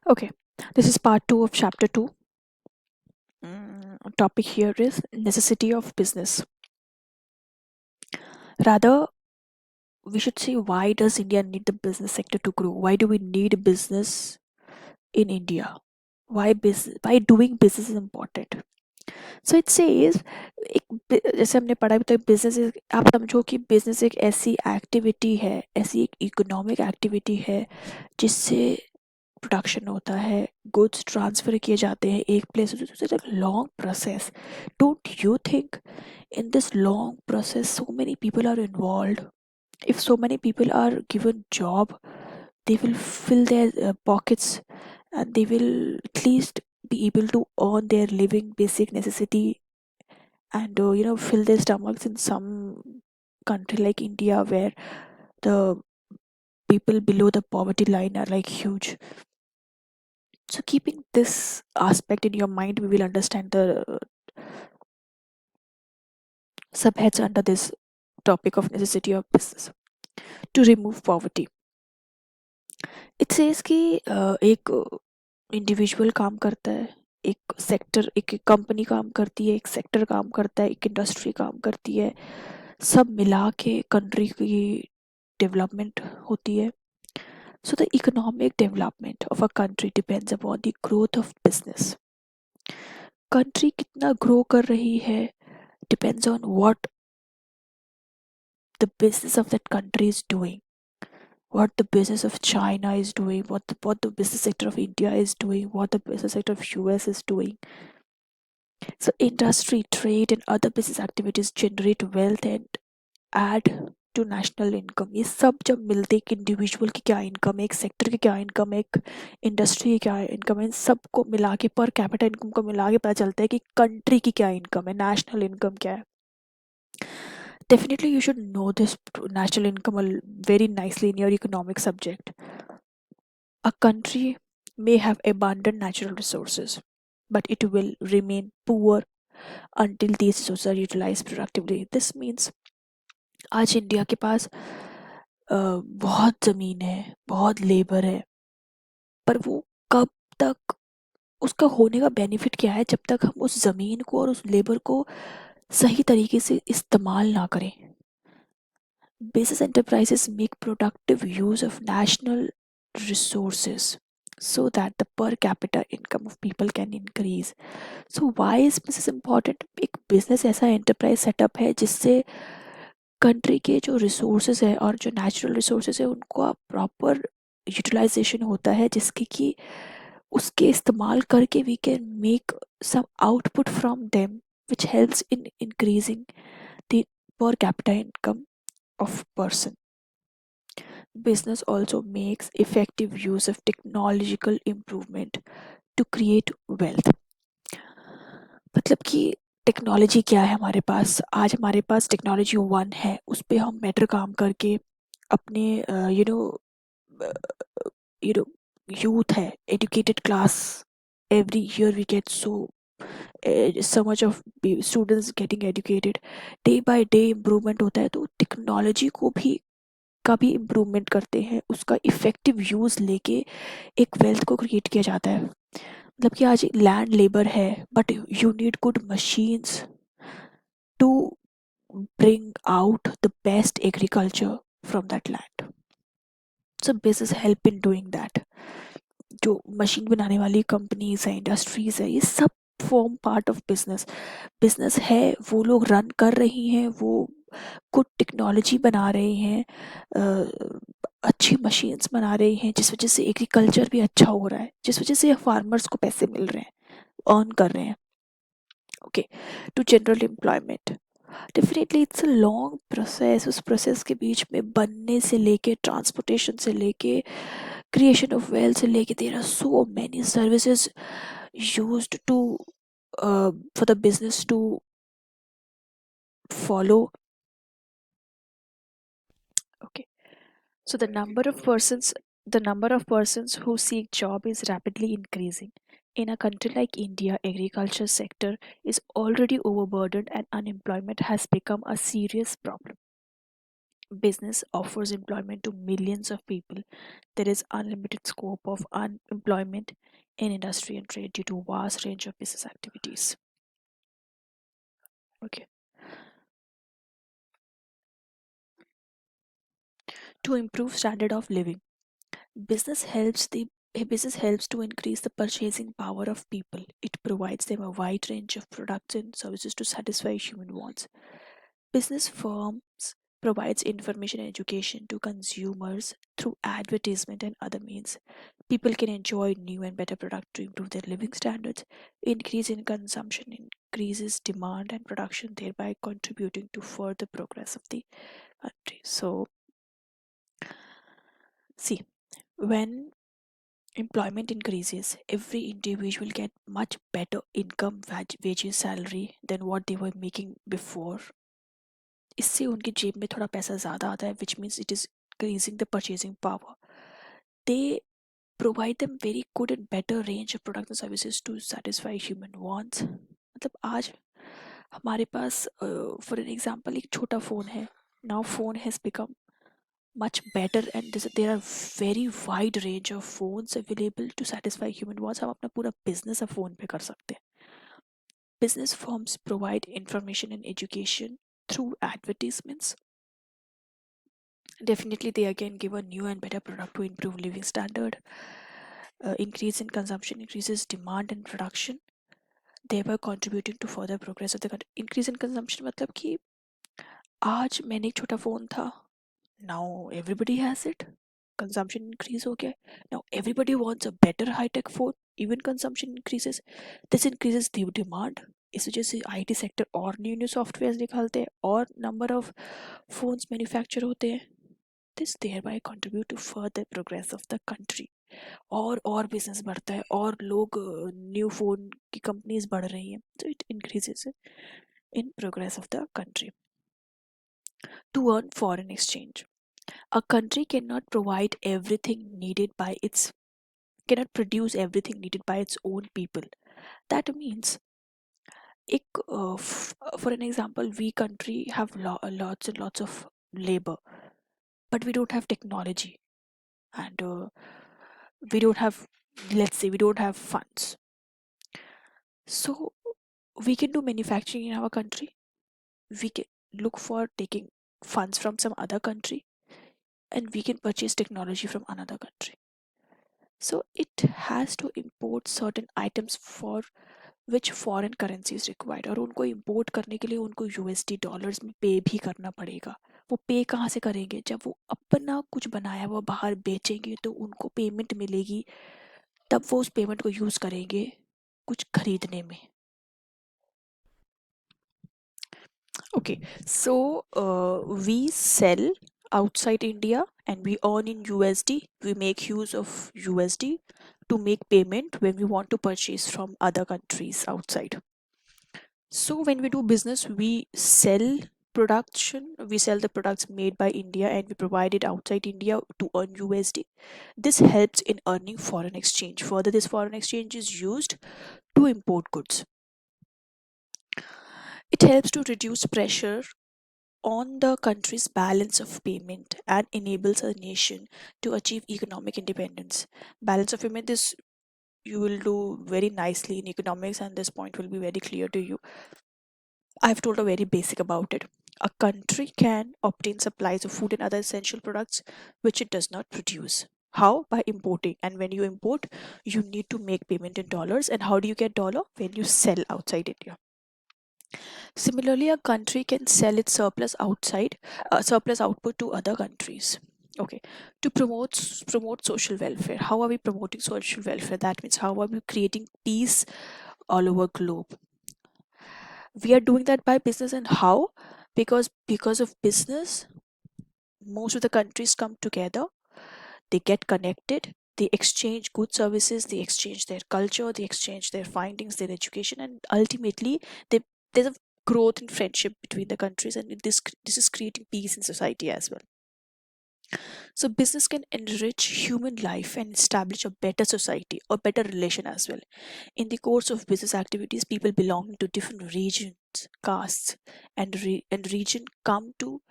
Okay, this is part 2 of chapter 2. Topic here is necessity of business. Rather, we should say, why does India need the business sector to grow? Why do we need business in India? Why doing business is important? So it says, जैसे हमने पढ़ा भी, तो business, आप समझो कि business एक ऐसी एक्टिविटी है, ऐसी एक इकोनॉमिक एक्टिविटी है जिससे प्रोडक्शन होता है, गुड्स ट्रांसफर किए जाते हैं एक प्लेस से दूसरे, long process. Don't you think in this long process so many people are involved? If so many people are given job, they will fill their pockets, and they will at least be able to earn their living basic necessity, and fill their stomachs in some country like India, where the people below the poverty line are like huge. So keeping this aspect in your mind, we will understand the subheads under this topic of necessity of business. To remove poverty, it says कि एक individual काम करता है, एक sector, एक company काम करती है, एक सेक्टर काम करता है, एक इंडस्ट्री काम करती है, सब मिला के कंट्री की डेवलपमेंट होती है. So the economic development of a country depends upon the growth of business. Country कितना ग्रो कर रही है depends on what the business of that country is doing, what the business of China is doing, what the business sector of India is doing, what the business sector of US is doing. So industry, trade and other business activities generate wealth and add to national income. ये सब जब मिलते, एक individual की क्या income है, एक sector की क्या इनकम है, एक इंडस्ट्री की क्या इनकम है, इन सबको मिला के, पर कैपिटा इनकम को मिला के पता चलता है कि कंट्री की क्या इनकम है, नेशनल इनकम क्या है. Definitely you should know this national income very nicely in your economic subject. A country may have abundant natural resources, but it will remain poor until these resources are utilized productively. This means आज India के पास बहुत ज़मीन है, बहुत labour है, पर वो कब तक, उसका होने का बेनिफिट क्या है जब तक हम उस ज़मीन को और उस लेबर को सही तरीके से इस्तेमाल ना करें. Business enterprises make productive use of national resources so that the per capita income of people can increase. So why is business important? एक business ऐसा enterprise setup है जिससे कंट्री के जो रिसोर्सेज है और जो नेचुरल रिसोर्सेज है उनको प्रॉपर यूटिलाइजेशन होता है, जिसके कि उसके इस्तेमाल करके we can make some output from them which helps in increasing the per capita income of person. Business also makes effective use of technological improvement to create wealth. मतलब कि टेक्नोलॉजी क्या है हमारे पास, आज हमारे पास टेक्नोलॉजी वन है, उस पे हम बेटर काम करके अपने यू नो यूथ है, educated class, every year we get so much of students getting educated, day by day improvement होता है. तो टेक्नोलॉजी को भी का भी इम्प्रूवमेंट करते हैं, उसका इफ़ेक्टिव यूज़ लेके एक वेल्थ को क्रिएट किया जाता है. मतलब कि आज लैंड लेबर है, but you need good machines to bring out the best agriculture from that land. So business help in doing that. जो मशीन बनाने वाली कंपनीज है, इंडस्ट्रीज है, ये सब form part of business. Business है, वो लोग रन कर रही हैं, वो गुड टेक्नोलॉजी बना रहे हैं, अच्छी मशीन्स बना रही हैं, जिस वजह से एग्रीकल्चर भी अच्छा हो रहा है, जिस वजह से फार्मर्स को पैसे मिल रहे हैं, अर्न कर रहे हैं. Okay, to general employment, definitely it's a long process. उस प्रोसेस के बीच में बनने से लेके, ट्रांसपोर्टेशन से लेके, creation of wealth से लेके, there are so many services used to for the business to follow. Okay, so the number of persons who seek job is rapidly increasing. In a country like India, agriculture sector is already overburdened and unemployment has become a serious problem. Business offers employment to millions of people. There is unlimited scope of unemployment in industry and trade due to vast range of business activities. Okay. To improve standard of living, business helps the business helps to increase the purchasing power of people. It provides them a wide range of products and services to satisfy human wants. Business firms provides information and education to consumers through advertisement and other means. People can enjoy new and better products to improve their living standards. Increase in consumption increases demand and production, thereby contributing to further progress of the country. So, see, when employment increases, every individual get much better income, wages, salary than what they were making before. इससे उनकी जेब में थोड़ा पैसा ज़्यादा आता है, which means it is increasing the purchasing power. They provide them very good and better range of products and services to satisfy human wants. मतलब आज हमारे पास for an example एक छोटा फ़ोन है. Now phone has become much better and there are very wide range of phones available to satisfy human wants. हम अपना पूरा business अब phone पे कर सकते हैं. Business firms provide information and education through advertisements. Definitely, they again give a new and better product to improve living standard. Increase in consumption increases demand and production, thereby contributing to further progress of the country. Increase in consumption मतलब कि आज मैंने एक छोटा phone था, now everybody has it. Consumption increase हो गया. Now everybody wants a better high-tech phone. Even consumption increases. This increases the demand. इस वजह से IT सेक्टर और न्यू सॉफ्टवेयर निकालते हैं और नंबर ऑफ फोन्स मैन्युफैक्चर होते हैं. This thereby contribute to further progress of the country. और बिजनेस बढ़ता है और लोग न्यू फोन की कंपनीज बढ़ रही हैं, so it increases in progress of the country. To earn foreign exchange, a country cannot produce everything needed by its own people. That means for an example, we country have lots and lots of labor, but we don't have technology, and we don't have, let's say, we don't have funds. So we can do manufacturing in our country. We can look for taking funds from some other country, and we can purchase technology from another country. So it has to import certain items for which foreign currency is required, और उनको import करने के लिए उनको USD dollars में पे भी करना पड़ेगा. वो पे कहाँ से करेंगे? जब वो अपना कुछ बनाया वो बाहर बेचेंगे तो उनको पेमेंट मिलेगी, तब वो उस पेमेंट को यूज करेंगे कुछ खरीदने में. Okay, so we sell outside India and we earn in USD. We make use of USD to make payment when we want to purchase from other countries outside. So when we do business, we sell the products made by India and we provide it outside India to earn USD. This helps in earning foreign exchange. Further, this foreign exchange is used to import goods. It helps to reduce pressure on the country's balance of payment and enables a nation to achieve economic independence. Balance of payment is you will do very nicely in economics, and this point will be very clear to you. I've told a very basic about it. A country can obtain supplies of food and other essential products which it does not produce. How? By importing. And when you import, you need to make payment in dollars. And how do you get dollar? When you sell outside India. Similarly, a country can sell its surplus output to other countries. Okay, to promote social welfare. How are we promoting social welfare? That means how are we creating peace all over globe? We are doing that by business, and how? Because of business, most of the countries come together. They get connected. They exchange good services. They exchange their culture. They exchange their findings, their education, and ultimately, there's a growth in friendship between the countries, and this is creating peace in society as well. So business can enrich human life and establish a better society or better relation as well. In the course of business activities, people belonging to different regions, castes, and region come to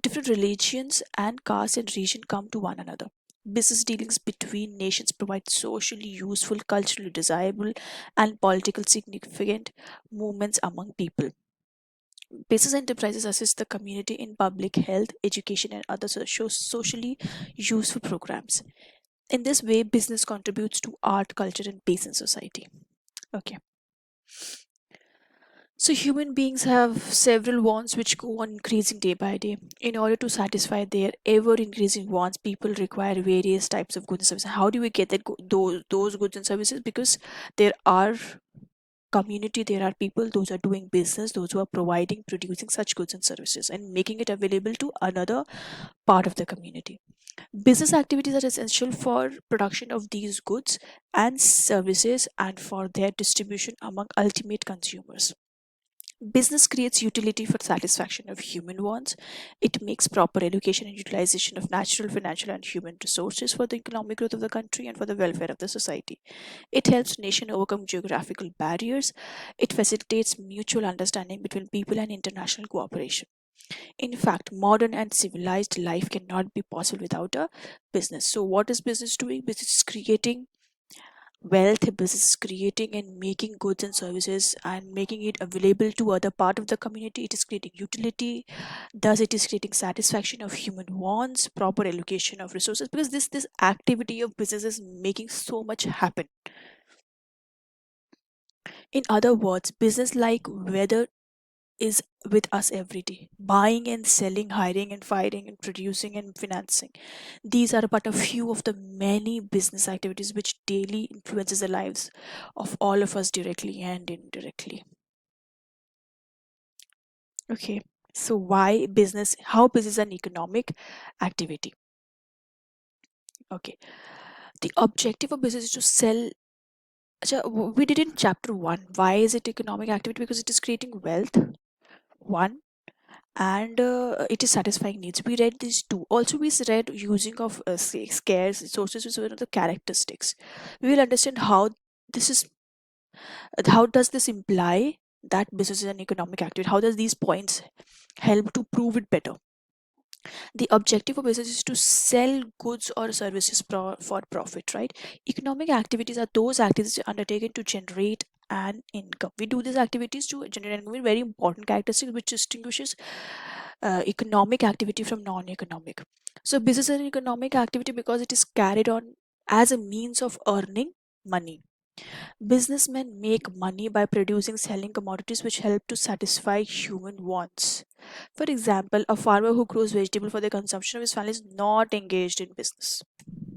different religions and caste and region come to one another. Business dealings between nations provide socially useful, culturally desirable, and political significant movements among people. Business enterprises assist the community in public health, education, and other socially useful programs. In this way, business contributes to art, culture, and peace in society. Okay. So, human beings have several wants which go on increasing day by day. In order to satisfy their ever increasing wants, people require various types of goods and services. How do we get those goods and services? Because there are community, there are people, those are doing business, those who are providing, producing such goods and services and making it available to another part of the community. Business activities are essential for production of these goods and services and for their distribution among ultimate consumers. Business creates utility for satisfaction of human wants. It makes proper allocation and utilization of natural, financial, and human resources for the economic growth of the country and for the welfare of the society. It helps nation overcome geographical barriers. It facilitates mutual understanding between people and international cooperation. In fact, modern and civilized life cannot be possible without a business. So, what is business doing? Business is creating wealth. Business is creating and making goods and services and making it available to other part of the community. It is creating utility. Thus, it is creating satisfaction of human wants, proper allocation of resources. Because this activity of business is making so much happen. In other words, business like weather is with us every day. Buying and selling, hiring and firing and producing and financing. These are but a few of the many business activities which daily influences the lives of all of us directly and indirectly. Okay. So why business? How business is an economic activity? Okay. The objective of business is to sell. Acha, we did in chapter one. Why is it economic activity? Because it is creating wealth. One, and it is satisfying needs. We read these two. Also, we read using of scarce resources is one of the characteristics. We will understand this is how does this imply that business is an economic activity. How does these points help to prove it better? The objective of business is to sell goods or services for profit, right? Economic activities are those activities undertaken to generate an income. We do these activities to generate income. Very important characteristic which distinguishes economic activity from non-economic. So business is an economic activity because it is carried on as a means of earning money. Businessmen make money by producing selling commodities which help to satisfy human wants. For example, a farmer who grows vegetable for the consumption of his family is not engaged in business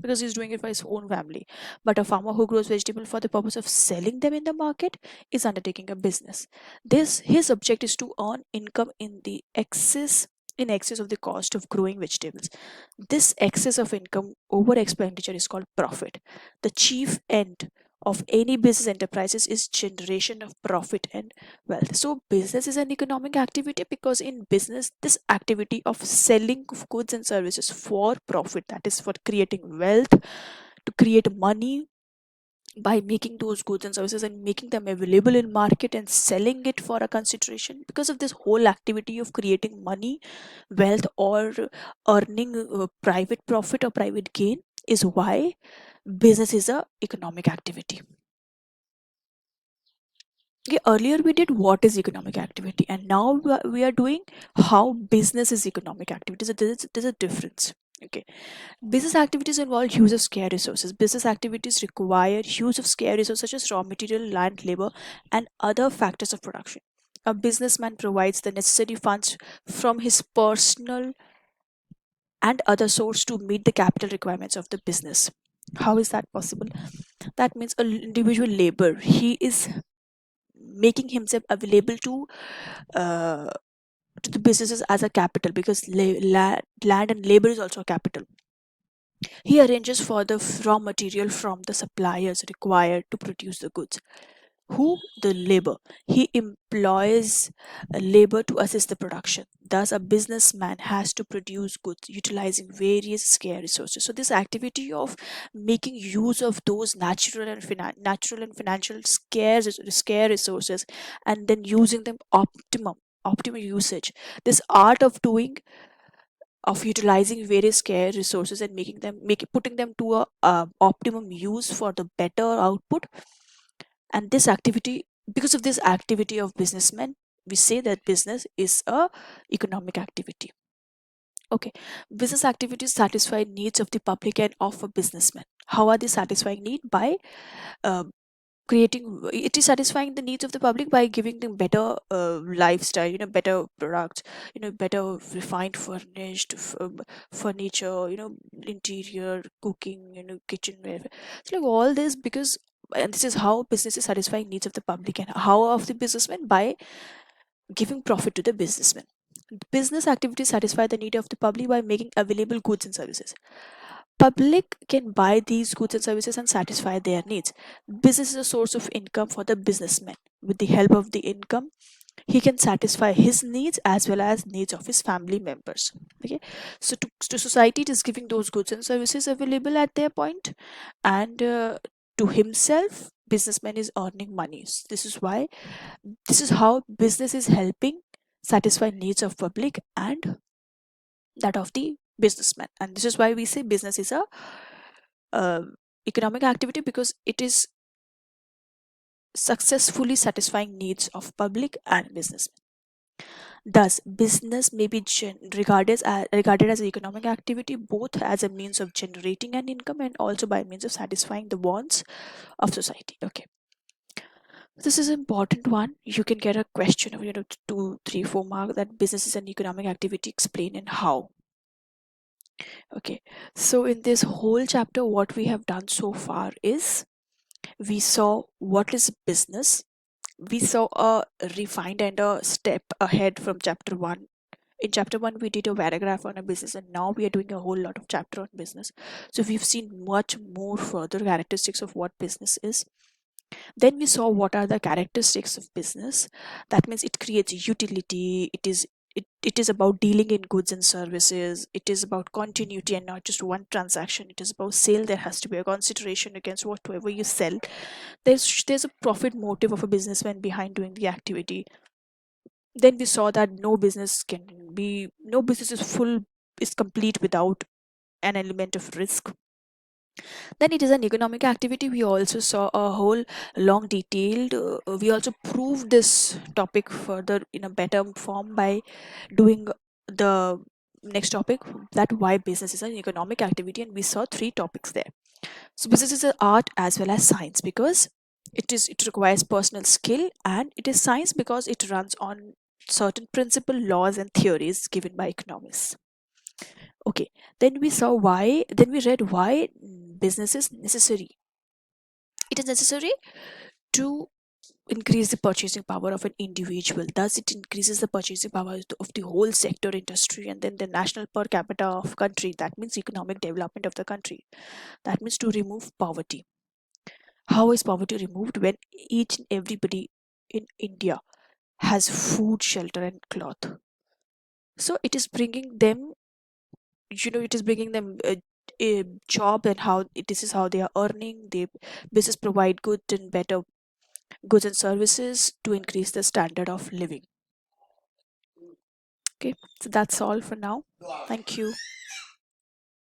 because he's doing it for his own family. But a farmer who grows vegetable for the purpose of selling them in the market is undertaking a business. This his object is to earn income in excess of the cost of growing vegetables. This excess of income over expenditure is called profit. The chief end of any business enterprises is generation of profit and wealth. So business is an economic activity because in business this activity of selling of goods and services for profit, that is for creating wealth, to create money by making those goods and services and making them available in market and selling it for a consideration. Because of this whole activity of creating money, wealth, or earning private profit or private gain is why business is a economic activity. Okay, earlier we did what is economic activity, and now we are doing how business is economic activity. So there's a difference. Okay, business activities involve use of scarce resources. Business activities require use of scarce resources such as raw material, land, labor, and other factors of production. A businessman provides the necessary funds from his personal and other source to meet the capital requirements of the business. How is that possible? That means an individual labor. He is making himself available uh, to the businesses as a capital because land and labor is also a capital. He arranges for the raw material from the suppliers required to produce the goods. Who? The labor. He employs labor to assist the production. Thus, a businessman has to produce goods utilizing various scarce resources. So, this activity of making use of those natural and financial scarce resources and then using them optimum optimum usage, this art of doing, of utilizing various care resources and putting them to a optimum use for the better output. And this activity, because of this activity of businessmen, we say that business is a economic activity. Okay, business activities satisfy needs of the public and of a businessman. How are they satisfying need? By uh, creating, it is satisfying the needs of the public by giving them better lifestyle, better products, better refined furniture, interior cooking, kitchenware. It's like all this because, and this is how business is satisfying needs of the public, and how of the businessman? By giving profit to the businessman. Business activities satisfy the need of the public by making available goods and services. Public can buy these goods and services and satisfy their needs. Business is a source of income for the businessman. With the help of the income, he can satisfy his needs as well as needs of his family members. Okay, so to society, it is giving those goods and services available at their point, and to himself, businessman is earning money. This is why, this is how business is helping satisfy needs of public and that of the businessman. And this is why we say business is a uh, economic activity, because it is successfully satisfying needs of public and business. Thus, business may be regarded as an economic activity, both as a means of generating an income and also by means of satisfying the wants of society. Okay, this is an important one. You can get a question of 2, 3, 4 mark, that business is an economic activity. Explain and how. Okay, so in this whole chapter, what we have done so far is we saw what is business. We saw a refined and a step ahead from chapter 1. In chapter 1 we did a paragraph on a business, and now we are doing a whole lot of chapter on business. So we've seen much more further characteristics of what business is. Then we saw what are the characteristics of business. That means it creates utility, it is about dealing in goods and services, it is about continuity and not just one transaction, it is about sale. There has to be a consideration against whatever you sell. There's a profit motive of a businessman behind doing the activity. Then we saw that no business is complete without an element of risk. Then it is an economic activity. We also saw a whole long detailed, we also proved this topic further in a better form by doing the next topic, that why business is an economic activity, and we saw 3 topics there. So business is an art as well as science, because it requires personal skill, and it is science because it runs on certain principle, laws and theories given by economists. Okay, then we read why business is necessary. It is necessary to increase the purchasing power of an individual. Thus, it increases the purchasing power of the whole sector industry, and then the national per capita of country. That means economic development of the country. That means to remove poverty. How is poverty removed? When each and everybody in India has food, shelter, and cloth. So it is bringing them a job, and this is how they are earning. They business provide good and better goods and services to increase the standard of living. Okay, so that's all for now. Thank you.